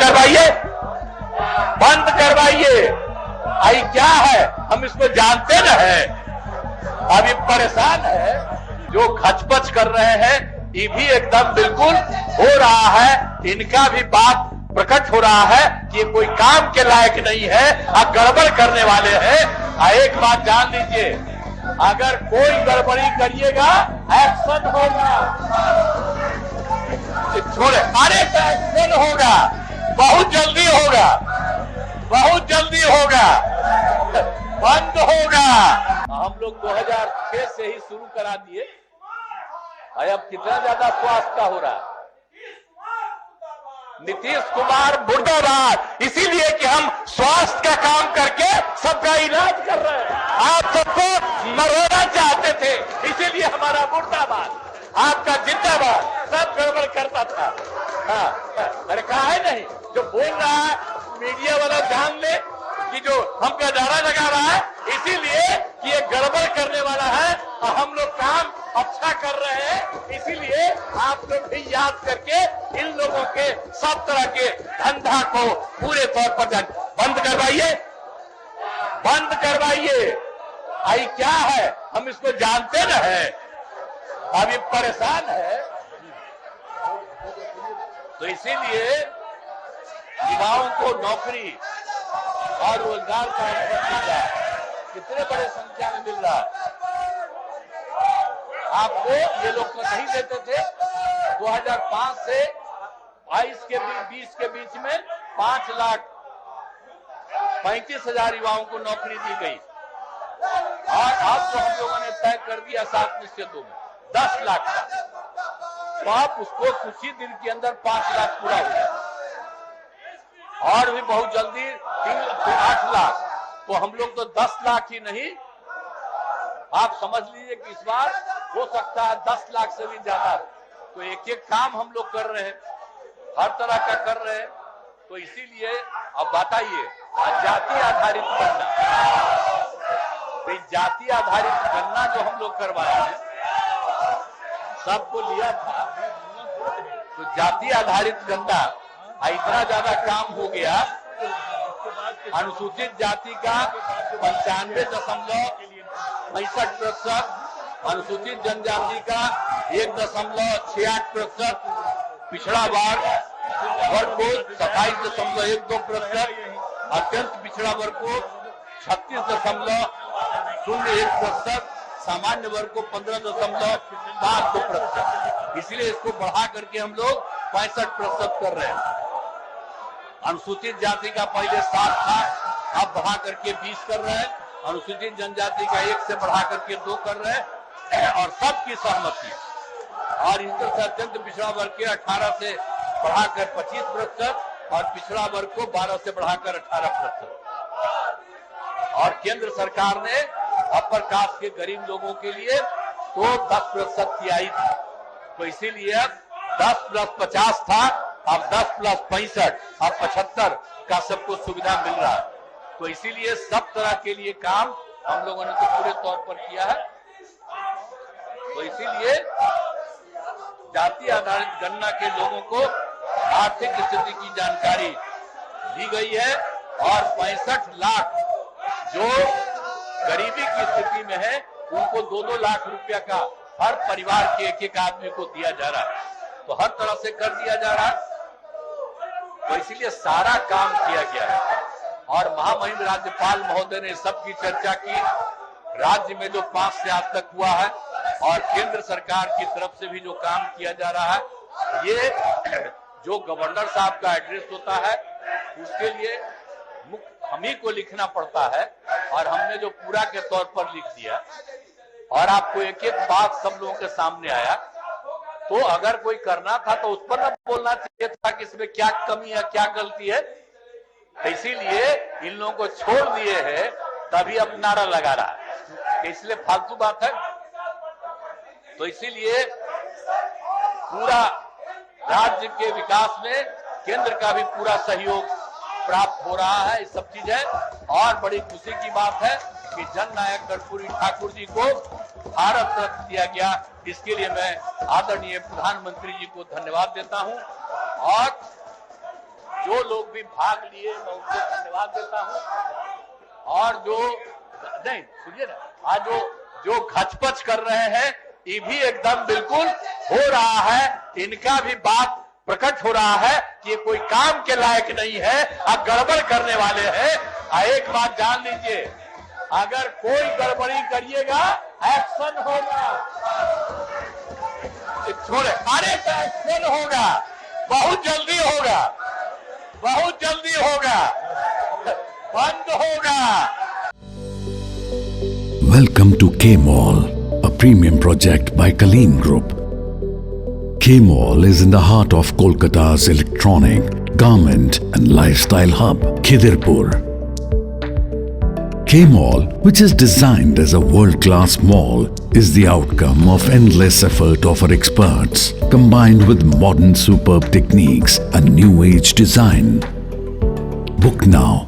करवाइए, बंद करवाइए। आई क्या है, हम इसको जानते न है। अभी परेशान है जो खचपच कर रहे हैं, ये भी एकदम बिल्कुल हो रहा है। इनका भी बात प्रकट हो रहा है कि कोई काम के लायक नहीं है, अब गड़बड़ करने वाले हैं। एक बात जान लीजिए, अगर कोई गड़बड़ी करिएगा एक्शन होगा। छोड़े, अरे एक्शन होगा, बहुत जल्दी होगा, बहुत जल्दी होगा, बंद होगा। हम लोग 2006 से ही शुरू करा दिए, अब कितना ज्यादा स्वास्थ्य का हो रहा है। नीतीश कुमार मुर्दाबाद, इसीलिए कि हम स्वास्थ्य का काम करके सबका इलाज कर रहे हैं। आप सबको मरोना चाहते थे, इसीलिए हमारा मुर्दाबाद, आपका जिंदाबाद। सब गड़बड़ करता था। अरे कहा है नहीं, जो बोल रहा है मीडिया वाला जान ले कि जो हमका नारा लगा रहा है, इसीलिए कि ये गड़बड़ करने वाला है और हम लोग काम अच्छा कर रहे हैं। इसीलिए आप लोग भी याद करके इन लोगों के सब तरह के धंधा को पूरे तौर पर बंद करवाइए, बंद करवाइए। आई क्या है, हम इसको जानते न है। अभी परेशान है, तो इसीलिए युवाओं को नौकरी और रोजगार का अवसर मिल रहा है, कितने बड़े संख्या में मिल रहा है। आपको ये लोग तो नहीं देते थे। 2005 से 22 के 20 के बीच में 5,35,000 युवाओं को नौकरी दी गई, और अब जो हम लोगों ने तय कर दिया 7 निश्चितों में 10 लाख का, तो आप उसको कुछ ही दिन के अंदर 5 लाख पूरा हो गया, और भी बहुत जल्दी 8 लाख। तो हम लोग तो 10 लाख ही नहीं, आप समझ लीजिए कि इस बार हो सकता है 10 लाख से भी ज्यादा। तो एक एक काम हम लोग कर रहे हैं, हर तरह का कर रहे हैं। तो इसीलिए अब बताइए, जाति आधारित गणना, जाति आधारित गणना जो हम लोग करवाए हैं, सबको लिया था, तो जाति आधारित गणना इतना ज्यादा काम हो गया। अनुसूचित जाति का 95.65%, अनुसूचित जनजाति का 1.68%, पिछड़ा वर्ग को 27.12%, अत्यंत पिछड़ा वर्ग को 36.01%, सामान्य वर्ग को 15.72%। इसलिए इसको बढ़ा करके हम लोग 65% कर रहे हैं। अनुसूचित जाति का पहले 7 था, अब बढ़ा करके 20 कर रहे हैं। अनुसूचित जनजाति का 1 से बढ़ा करके 2 कर रहे हैं, और सबकी सहमति। और इनके से अत्यंत पिछड़ा वर्ग के 18 से बढ़ाकर 25%, और पिछड़ा वर्ग को 12 से बढ़ाकर 18%। और केंद्र सरकार ने अपर कास्ट के गरीब लोगों के लिए तो 10% की आई थी। तो इसीलिए 10 + 50 था, अब 10 + 65, अब 75 का सबको सुविधा मिल रहा है। तो इसीलिए सब तरह के लिए काम हम लोगों ने तो पूरे तौर पर किया है। तो इसीलिए जाति आधारित गणना के लोगों को आर्थिक स्थिति की जानकारी दी गई है, और 65 लाख जो गरीबी की स्थिति में है, उनको 2-2 लाख रुपया का हर परिवार के एक आदमी को दिया जा रहा है। तो हर तरह से कर दिया जा रहा है। तो इसीलिए सारा काम किया गया है, और महामहिम राज्यपाल महोदय ने सबकी चर्चा की। राज्य में जो 5 से आज तक हुआ है, और केंद्र सरकार की तरफ से भी जो काम किया जा रहा है, ये जो गवर्नर साहब का एड्रेस होता है, उसके लिए हम ही को लिखना पड़ता है, और हमने जो पूरा के तौर पर लिख दिया। और आपको एक एक बात सब लोगों के सामने आया। तो अगर कोई करना था तो उस पर न बोलना चाहिए था कि इसमें क्या कमी है, क्या गलती है। इसीलिए इन लोगों को छोड़ दिए हैं, तभी अब नारा लगा रहा है, इसलिए फालतू बात है। तो इसीलिए पूरा राज्य के विकास में केंद्र का भी पूरा सहयोग प्राप्त हो रहा है, इस सब चीज है। और बड़ी खुशी की बात है कि जननायक कर्पूरी ठाकुर जी को भारत रत्न दिया गया। इसके लिए मैं आदरणीय प्रधानमंत्री जी को धन्यवाद देता हूं। और जो लोग भी भाग लिए मैं उनको धन्यवाद देता हूं। और जो नहीं सुनिए ना, आज जो घचपच कर रहे हैं ये भी एकदम बिल्कुल हो रहा है, इनका भी बात प्रकट हो रहा है कि ये कोई काम के लायक नहीं है, अब गड़बड़ करने वाले हैं। एक बात जान लीजिए, अगर कोई गड़बड़ी करिएगा एक्शन होगा, छोड़े अरे एक्शन होगा, बहुत जल्दी होगा, बहुत जल्दी होगा, बंद होगा। Welcome to K-Mall, a premium project by Kaleen Group. K-Mall is in the heart of Kolkata's electronic, garment and lifestyle hub, Khidirpur. K-Mall, which is designed as a world-class mall, is the outcome of endless effort of our experts, combined with modern superb techniques and new age design. Book now